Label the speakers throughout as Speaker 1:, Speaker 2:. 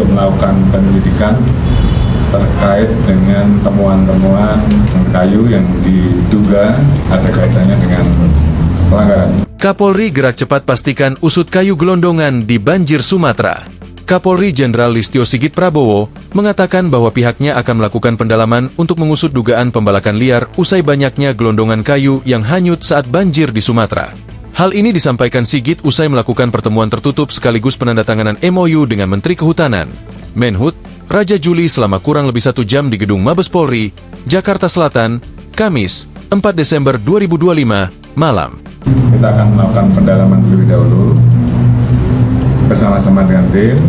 Speaker 1: untuk melakukan penyelidikan terkait dengan temuan-temuan kayu yang diduga ada kaitannya dengan pelanggaran.
Speaker 2: Kapolri gerak cepat pastikan usut kayu gelondongan di banjir Sumatera. Kapolri Jenderal Listio Sigit Prabowo mengatakan bahwa pihaknya akan melakukan pendalaman untuk mengusut dugaan pembalakan liar usai banyaknya gelondongan kayu yang hanyut saat banjir di Sumatera. Hal ini disampaikan Sigit usai melakukan pertemuan tertutup sekaligus penandatanganan MOU dengan Menteri Kehutanan, Menhut, Raja Juli selama kurang lebih 1 jam di Gedung Mabes Polri, Jakarta Selatan, Kamis, 4 Desember 2025, malam.
Speaker 1: Kita akan melakukan pendalaman terlebih dahulu bersama-sama dengan tim.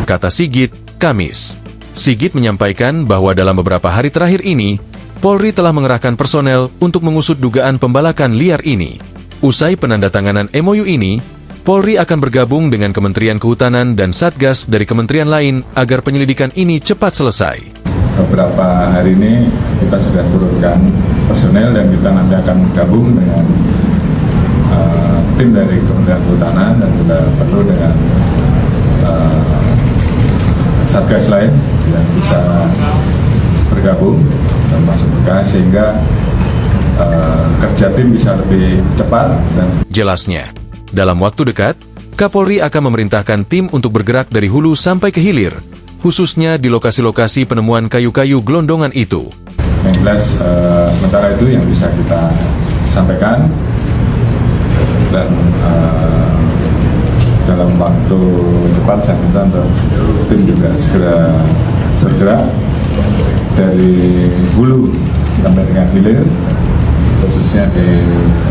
Speaker 2: Kata Sigit, Kamis. Sigit menyampaikan bahwa dalam beberapa hari terakhir ini, Polri telah mengerahkan personel untuk mengusut dugaan pembalakan liar ini. Usai penandatanganan MOU ini, Polri akan bergabung dengan Kementerian Kehutanan dan Satgas dari kementerian lain agar penyelidikan ini cepat selesai.
Speaker 1: Beberapa hari ini kita sudah turunkan personel dan kita nanti akan gabung dengan tim dari Kementerian Kehutanan dan juga perlu dengan Satgas lain yang bisa bergabung dan masuk berkas sehingga kerja tim bisa lebih cepat.
Speaker 2: Jelasnya, dalam waktu dekat, Kapolri akan memerintahkan tim untuk bergerak dari hulu sampai ke hilir, khususnya di lokasi-lokasi penemuan kayu-kayu gelondongan itu.
Speaker 1: Yang jelas, sementara itu yang bisa kita sampaikan dan dalam waktu cepat saya minta untuk tim juga segera bergerak dari hulu sampai dengan hilir, khususnya di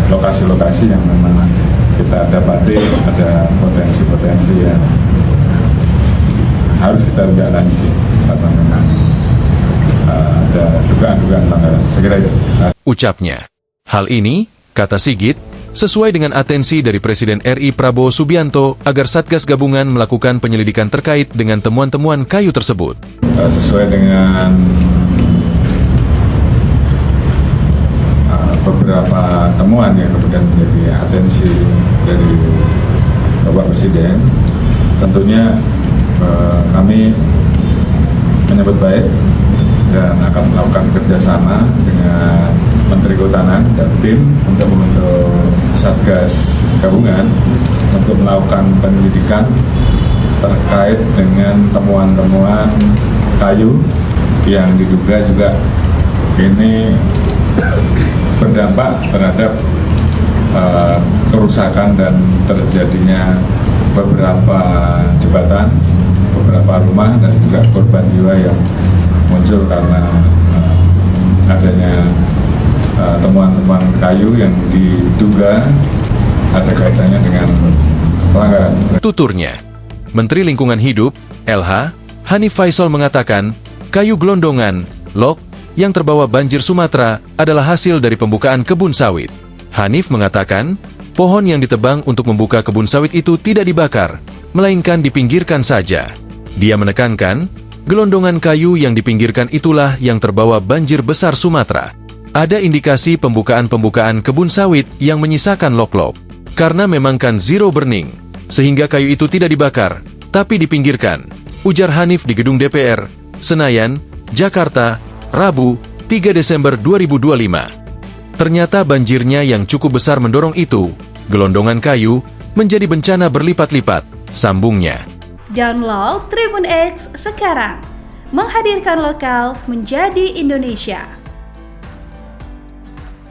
Speaker 1: lokasi-lokasi yang memang kita dapati ada potensi-potensi yang harus kita tindak lanjuti karena memang ada dugaan-dugaan pelanggaran. Saya kira itu.
Speaker 2: Ucapnya, hal ini, kata Sigit, sesuai dengan atensi dari Presiden RI Prabowo Subianto agar Satgas Gabungan melakukan penyelidikan terkait dengan temuan-temuan kayu tersebut.
Speaker 1: Sesuai dengan beberapa temuan yang kemudian menjadi atensi dari Bapak Presiden, tentunya kami menyambut baik dan akan melakukan kerjasama dengan Menteri Kehutanan dan tim untuk membentuk Satgas Gabungan untuk melakukan penyelidikan terkait dengan temuan-temuan kayu yang diduga juga ini berdampak terhadap kerusakan dan terjadinya beberapa jembatan, beberapa rumah dan juga korban jiwa yang muncul karena adanya temuan-temuan kayu yang diduga ada kaitannya dengan pelanggaran.
Speaker 2: Tuturnya, Menteri Lingkungan Hidup, LH, Hanif Faisal mengatakan, kayu gelondongan, log, yang terbawa banjir Sumatera adalah hasil dari pembukaan kebun sawit. Hanif mengatakan, pohon yang ditebang untuk membuka kebun sawit itu tidak dibakar, melainkan dipinggirkan saja. Dia menekankan, gelondongan kayu yang dipinggirkan itulah yang terbawa banjir besar Sumatera. Ada indikasi pembukaan kebun sawit yang menyisakan log-log. Karena memang kan zero burning, sehingga kayu itu tidak dibakar, tapi dipinggirkan, ujar Hanif di Gedung DPR, Senayan, Jakarta, Rabu, 3 Desember 2025. Ternyata banjirnya yang cukup besar mendorong itu, gelondongan kayu, menjadi bencana berlipat-lipat, sambungnya.
Speaker 3: Download Tribun X sekarang, menghadirkan lokal menjadi Indonesia.